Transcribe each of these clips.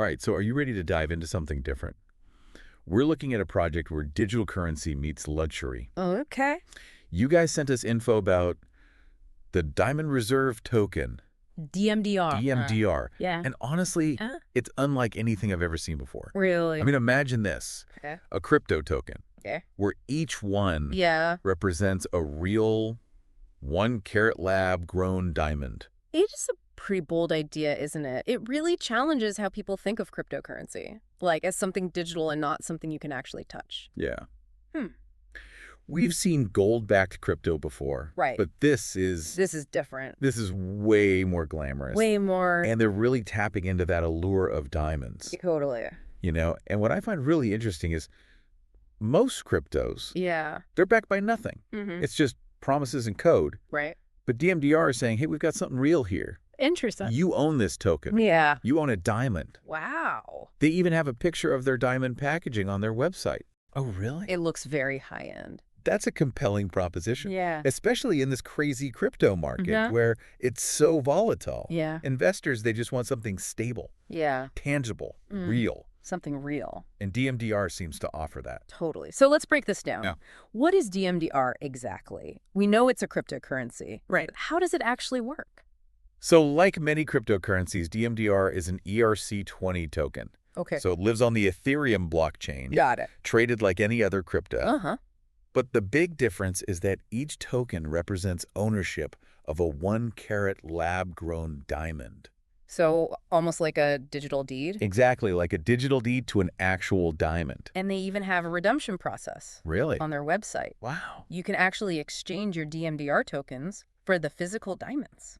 All right, so are you ready to dive into something different? We're looking at a project where digital currency meets luxury. Oh, okay. You guys sent us info about the Diamond Reserve Token, DMDR. DMDR. Yeah. And honestly, it's unlike anything I've ever seen before. Really? I mean, imagine this, Okay. a crypto token, Okay. where each one Yeah. represents a real 1-carat lab-grown diamond. It is a pretty bold idea, isn't it? It really challenges how people think of cryptocurrency, like as something digital and not something you can actually touch. Yeah. Hmm. We've seen gold-backed crypto before. Right. But this is different. This is way more glamorous. Way more. And they're really tapping into that allure of diamonds. Totally. You know, and what I find really interesting is most cryptos, Yeah. they're backed by nothing. Mm-hmm. It's just promises and code. Right. But DMDR is saying, hey, we've got something real here. Interesting. You own this token. Yeah. You own a diamond. Wow. They even have a picture of their diamond packaging on their website. Oh, really? It looks very high end. That's a compelling proposition. Yeah. Especially in this crazy crypto market Yeah. where it's so volatile. Yeah. Investors, they just want something stable, Yeah. tangible, real. Something real. And DMDR seems to offer that. Totally. So let's break this down. Yeah. What is DMDR exactly? We know it's a cryptocurrency. Right. But how does it actually work? So like many cryptocurrencies, DMDR is an ERC20 token. Okay. So it lives on the Ethereum blockchain, Got it. traded like any other crypto. Uh-huh. But the big difference is that each token represents ownership of a 1-carat lab-grown diamond. So almost like a digital deed? Exactly, like a digital deed to an actual diamond. And they even have a redemption process Really? on their website. Wow. You can actually exchange your DMDR tokens for the physical diamonds.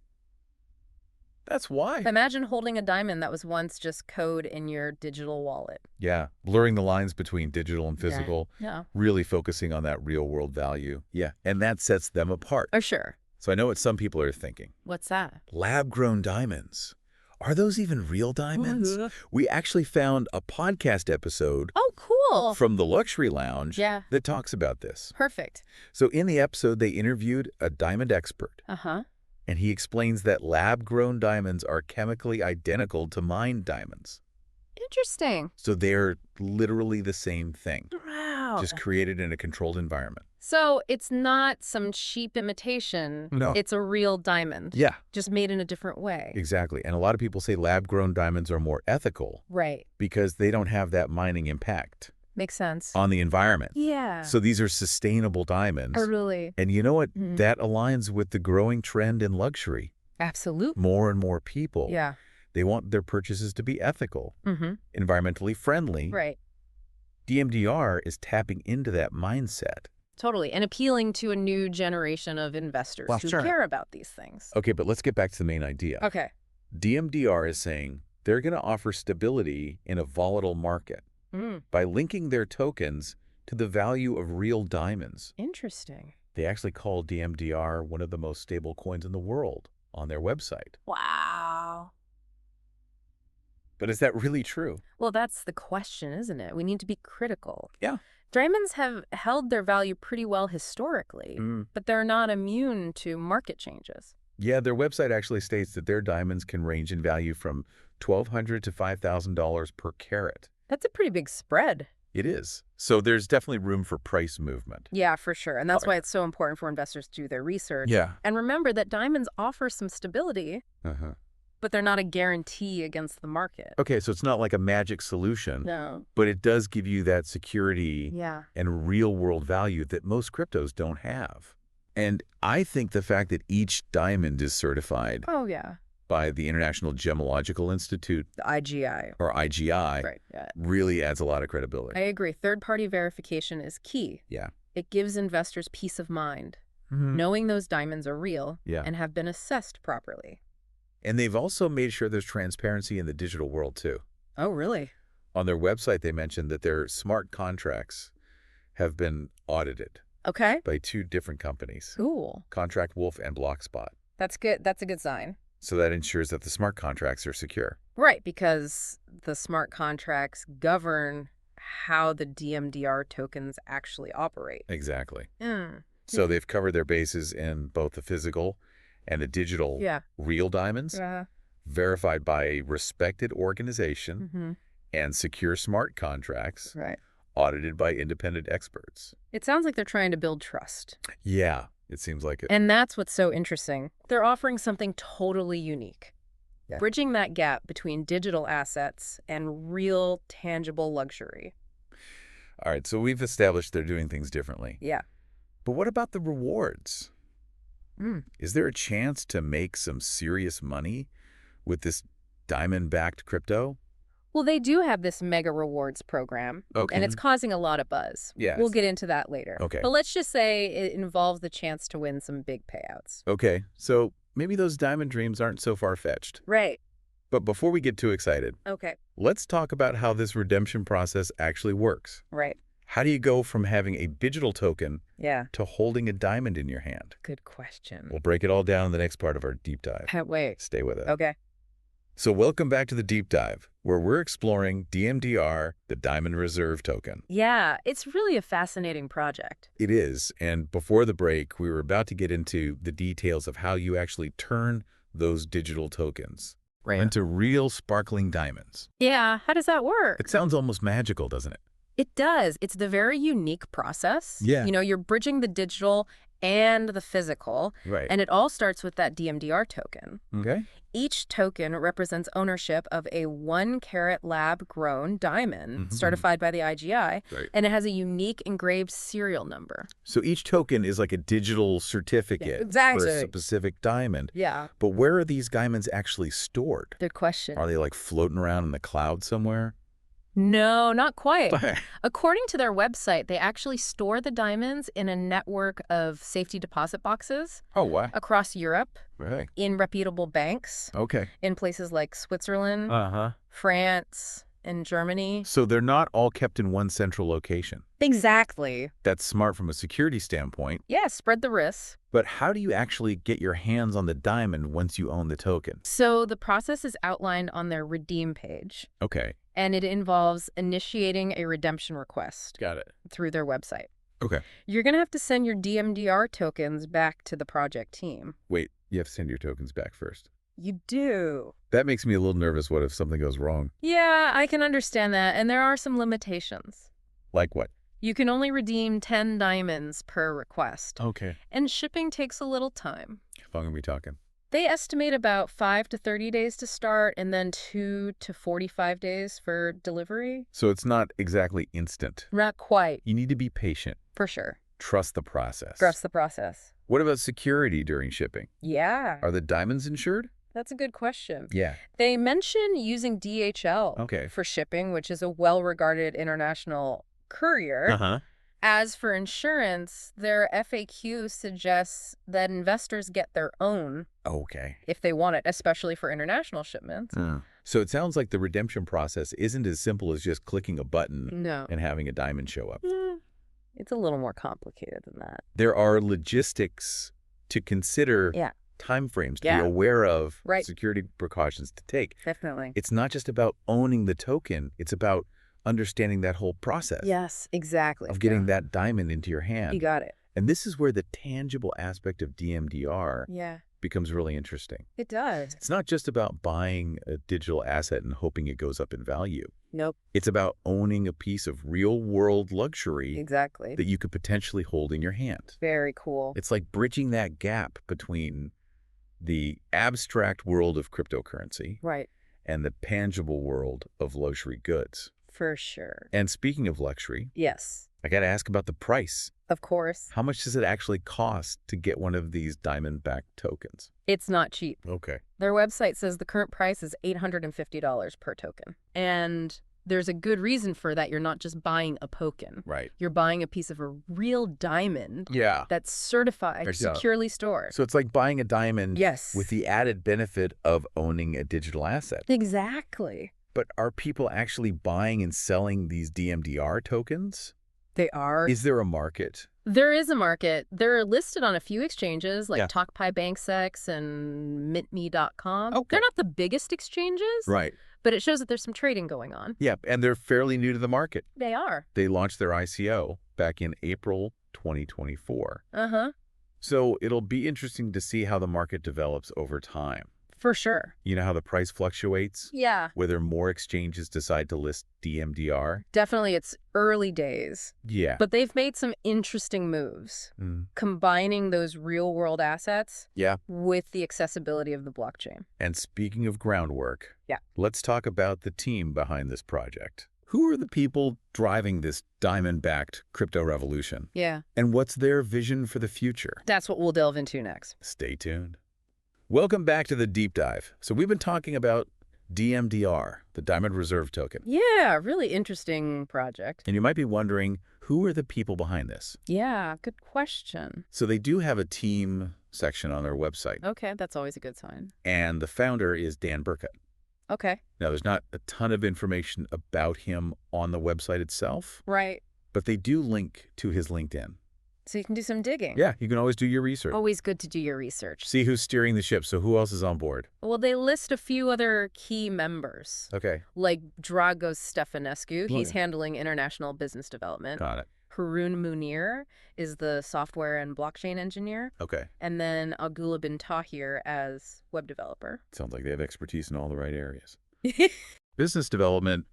That's why. Imagine holding a diamond that was once just code in your digital wallet. Yeah, blurring the lines between digital and physical, Yeah. really focusing on that real-world value. Yeah, and that sets them apart. Oh, sure. So I know what some people are thinking. What's that? Lab-grown diamonds. Are those even real diamonds? We actually found a podcast episode Oh, cool. from the Luxury Lounge Yeah. that talks about this. Perfect. So in the episode, they interviewed a diamond expert, Uh-huh. and he explains that lab-grown diamonds are chemically identical to mined diamonds. Interesting. So they're literally the same thing, Wow. just created in a controlled environment. So it's not some cheap imitation. No. It's a real diamond. Yeah, Just made in a different way. exactly. And a lot of people say lab-grown diamonds are more ethical Right. because they don't have that mining impact Makes sense. on the environment. Yeah. So these are sustainable diamonds. Oh, really? And you know what? Mhm. That aligns with the growing trend in luxury. Absolutely. More and more people, Yeah. they want their purchases to be ethical, Mm-hmm. environmentally friendly. Right. DMDR is tapping into that mindset. Totally. And appealing to a new generation of investors Well, who sure. care about these things. Okay, but let's get back to the main idea. Okay. DMDR is saying they're going to offer stability in a volatile market Mm. by linking their tokens to the value of real diamonds. Interesting. They actually call DMDR one of the most stable coins in the world on their website. Wow. But is that really true? Well, that's the question, isn't it? We need to be critical. Yeah. Diamonds have held their value pretty well historically, but they're not immune to market changes. Yeah, their website actually states that their diamonds can range in value from $1,200 to $5,000 per carat. That's a pretty big spread. It is. So there's definitely room for price movement. Yeah, for sure. And that's All right. why it's so important for investors to do their research. Yeah. And remember that diamonds offer some stability, Uh-huh. but they're not a guarantee against the market. Okay, so it's not like a magic solution, No. but it does give you that security Yeah. and real-world value that most cryptos don't have. And I think the fact that each diamond is certified Oh, yeah. by the International Gemological Institute, The IGI. or IGI, Right. Yeah. really adds a lot of credibility. I agree. Third-party verification is key. Yeah. It gives investors peace of mind, Mhm. knowing those diamonds are real Yeah. and have been assessed properly. And they've also made sure there's transparency in the digital world, too. Oh, really? On their website, they mentioned that their smart contracts have been audited Okay. by 2 different companies, Cool. Contract Wolf and Blockspot. That's good. That's a good sign. So that ensures that the smart contracts are secure. Right, because the smart contracts govern how the DMDR tokens actually operate. Exactly. Mm. So they've covered their bases in both the physical and the digital Yeah. real diamonds. Yeah. verified by a respected organization, Mm-hmm. and secure smart contracts Right. audited by independent experts. It sounds like they're trying to build trust. Yeah, it seems like it. And that's what's so interesting. They're offering something totally unique. Yeah. Bridging that gap between digital assets and real, tangible luxury. All right, so we've established they're doing things differently. Yeah. But what about the rewards? Mm. Is there a chance to make some serious money with this diamond-backed crypto? Well, they do have this mega rewards program, Okay. and it's causing a lot of buzz. Yes. We'll get into that later. Okay. But let's just say it involves the chance to win some big payouts. Okay, so maybe those diamond dreams aren't so far-fetched. Right. But before we get too excited, Okay. let's talk about how this redemption process actually works. Right. How do you go from having a digital token Yeah. to holding a diamond in your hand? Good question. We'll break it all down in the next part of our deep dive. Can't wait. Stay with it. Okay. So welcome back to the deep dive, where we're exploring DMDR, the Diamond Reserve Token. Yeah, it's really a fascinating project. It is, and before the break, we were about to get into the details of how you actually turn those digital tokens into real sparkling diamonds. Yeah, how does that work? It sounds almost magical, doesn't it? It does. It's the very unique process. Yeah. You know, you're bridging the digital and the physical, Right. and it all starts with that DMDR token. Okay. Each token represents ownership of a 1-carat lab-grown diamond certified by the IGI, Right. and it has a unique engraved serial number. So each token is like a digital certificate Yeah, exactly. for a specific diamond. Yeah. But where are these diamonds actually stored? Good question. Are they like floating around in the cloud somewhere? No, not quite. According to their website, they actually store the diamonds in a network of safety deposit boxes Oh, wow. across Europe, Right. in reputable banks, Okay. in places like Switzerland, Uh-huh. France, and Germany. So they're not all kept in one central location. Exactly. That's smart from a security standpoint. Yeah, spread the risks. But how do you actually get your hands on the diamond once you own the token? So the process is outlined on their redeem page, Okay. and it involves initiating a redemption request Got it. through their website. Okay. You're going to have to send your DMDR tokens back to the project team. Wait, you have to send your tokens back first. You do. That makes me a little nervous. What if something goes wrong? Yeah, I can understand that, and there are some limitations. Like what? You can only redeem 10 diamonds per request, Okay. and shipping takes a little time. How long are we talking? They estimate about 5 to 30 days to start, and then 2 to 45 days for delivery. So it's not exactly instant. Not quite, You need to be patient. for sure. Trust the process. Trust the process. What about security during shipping? Yeah, Are the diamonds insured? that's a good question. Yeah. They mention using DHL Okay. for shipping, which is a well-regarded international courier. Uh-huh. As for insurance, their FAQ suggests that investors get their own Okay. if they want it, especially for international shipments. So it sounds like the redemption process isn't as simple as just clicking a button No. and having a diamond show up. It's a little more complicated than that. There are logistics to consider, Yeah. timeframes to Yeah. be aware of, Right. security precautions to take. Definitely. It's not just about owning the token. It's about understanding that whole process Yes, exactly. of getting that diamond into your hand. You got it. And this is where the tangible aspect of DMDR Yeah, becomes really interesting. it does. It's not just about buying a digital asset and hoping it goes up in value. Nope, It's about owning a piece of real-world luxury exactly. that you could potentially hold in your hand. Very cool. It's like bridging that gap between the abstract world of cryptocurrency Right, and the tangible world of luxury goods. for sure. And speaking of luxury, Yes, I got to ask about the price. of course. How much does it actually cost to get one of these diamond-backed tokens? It's not cheap. Okay. Their website says the current price is $850 per token. And there's a good reason for that. You're not just buying a token. Right. You're buying a piece of a real diamond Yeah. that's certified, Yeah. securely stored. So it's like buying a diamond Yes. with the added benefit of owning a digital asset. Exactly. But are people actually buying and selling these DMDR tokens? They are. Is there a market? There is a market. They're listed on a few exchanges like Yeah. TalkPi BankSex and MintMe.com. Okay. They're not the biggest exchanges, Right. but it shows that there's some trading going on. Yeah, and they're fairly new to the market. They are. They launched their ICO back in April 2024. Uh-huh. So it'll be interesting to see how the market develops over time. For sure. You know how the price fluctuates? Yeah. Whether more exchanges decide to list DMDR? Definitely it's early days. Yeah. But they've made some interesting moves, combining those real-world assets with the accessibility of the blockchain. And speaking of groundwork, Yeah. let's talk about the team behind this project. Who are the people driving this diamond-backed crypto revolution? Yeah. And what's their vision for the future? That's what we'll delve into next. Stay tuned. Welcome back to the Deep Dive. So we've been talking about DMDR, the Diamond Reserve Token. Yeah, really interesting project. And you might be wondering, who are the people behind this? Yeah, good question. So they do have a team section on their website. Okay, that's always a good sign. And the founder is Dan Burkett. Okay. Now, there's not a ton of information about him on the website itself, Right. but they do link to his LinkedIn. So you can do some digging. Yeah, you can always do your research. Always good to do your research. See who's steering the ship, so who else is on board? Well, they list a few other key members, Okay, like Dragos Stefanescu. Oh, He's yeah. handling international business development. got it. Harun Munir is the software and blockchain engineer. Okay, And then Agula bin Tahir as web developer. sounds like they have expertise in all the right areas. Business development,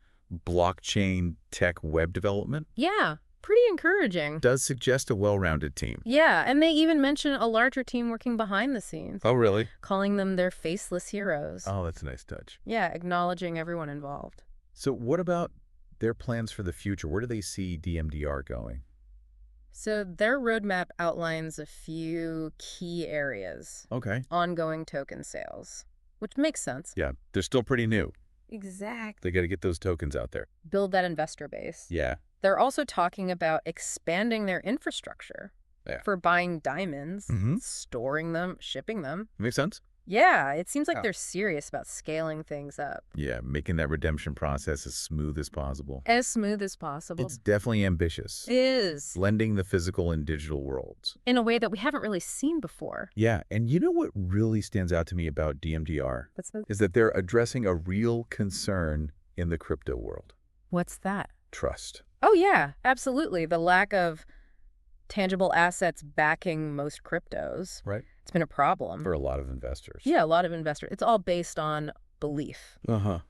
blockchain, tech, web development Yeah, pretty encouraging. does suggest a well-rounded team. Yeah, and they even mention a larger team working behind the scenes, Oh, really? calling them their faceless heroes. Oh, that's a nice touch. Yeah, acknowledging everyone involved. So what about their plans for the future? Where do they see DMDR going? So their roadmap outlines a few key areas. Okay. Ongoing token sales, which makes sense. Yeah, they're still pretty new. Exactly. They got to get those tokens out there. Build that investor base. Yeah. They're also talking about expanding their infrastructure for buying diamonds, storing them, shipping them. Makes sense? Yeah, it seems like they're serious about scaling things up. Yeah, making that redemption process as smooth as possible. As smooth as possible. It's definitely ambitious. It is. Blending the physical and digital worlds. In a way that we haven't really seen before. Yeah, and you know what really stands out to me about DMDR? Is that they're addressing a real concern in the crypto world. What's that? Trust. Oh, yeah, absolutely. The lack of tangible assets backing most cryptos. Right. It's been a problem. For a lot of investors. Yeah, a lot of investors. It's all based on belief.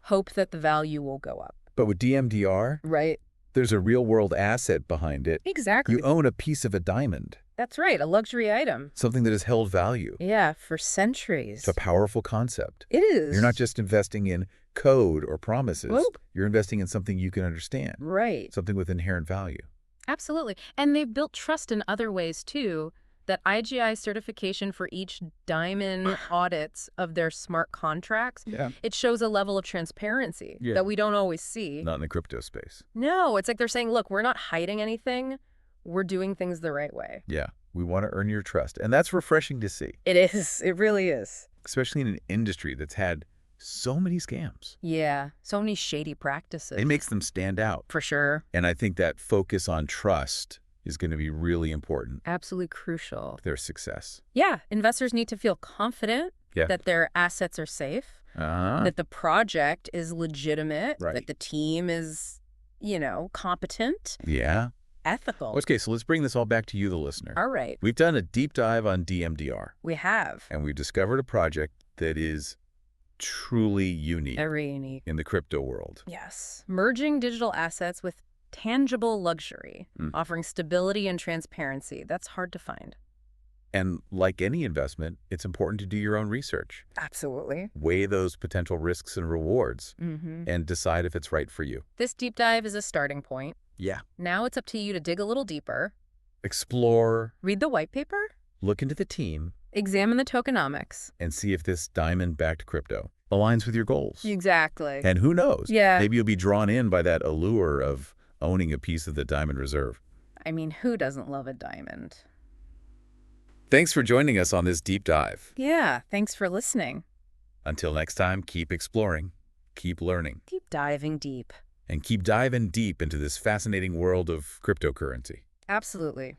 Hope that the value will go up. But with DMDR, Right. there's a real-world asset behind it. Exactly. You own a piece of a diamond. That's right, a luxury item. Something that has held value. Yeah, for centuries. It's a powerful concept. It is. You're not just investing in code or promises. Nope. You're investing in something you can understand. Right. Something with inherent value. Absolutely. And they've built trust in other ways, too. That IGI certification for each diamond audits of their smart contracts, it shows a level of transparency that we don't always see. Not in the crypto space. No, it's like they're saying, look, we're not hiding anything. We're doing things the right way. Yeah, we want to earn your trust. And that's refreshing to see. It is. It really is. Especially in an industry that's had so many scams. Yeah, so many shady practices. It makes them stand out. For sure. And I think that focus on trust is going to be really important. Absolutely crucial. To their success. Yeah, investors need to feel confident that their assets are safe, that the project is legitimate, that the team is, competent. Yeah. Ethical. Okay, so let's bring this all back to you, the listener. All right. We've done a deep dive on DMDR. We have. And we've discovered a project that is truly unique. Very unique. In the crypto world. Yes. Merging digital assets with tangible luxury, offering stability and transparency. That's hard to find. And like any investment, it's important to do your own research. Absolutely. Weigh those potential risks and rewards and decide if it's right for you. This deep dive is a starting point. Yeah. Now it's up to you to dig a little deeper. Explore. Read the white paper. Look into the team. Examine the tokenomics. And see if this diamond-backed crypto aligns with your goals. Exactly. And who knows? Yeah. Maybe you'll be drawn in by that allure of owning a piece of the diamond reserve. I mean, who doesn't love a diamond? Thanks for joining us on this deep dive. Yeah, thanks for listening. Until next time, keep exploring, keep learning. Keep diving deep. And keep diving deep into this fascinating world of cryptocurrency. Absolutely.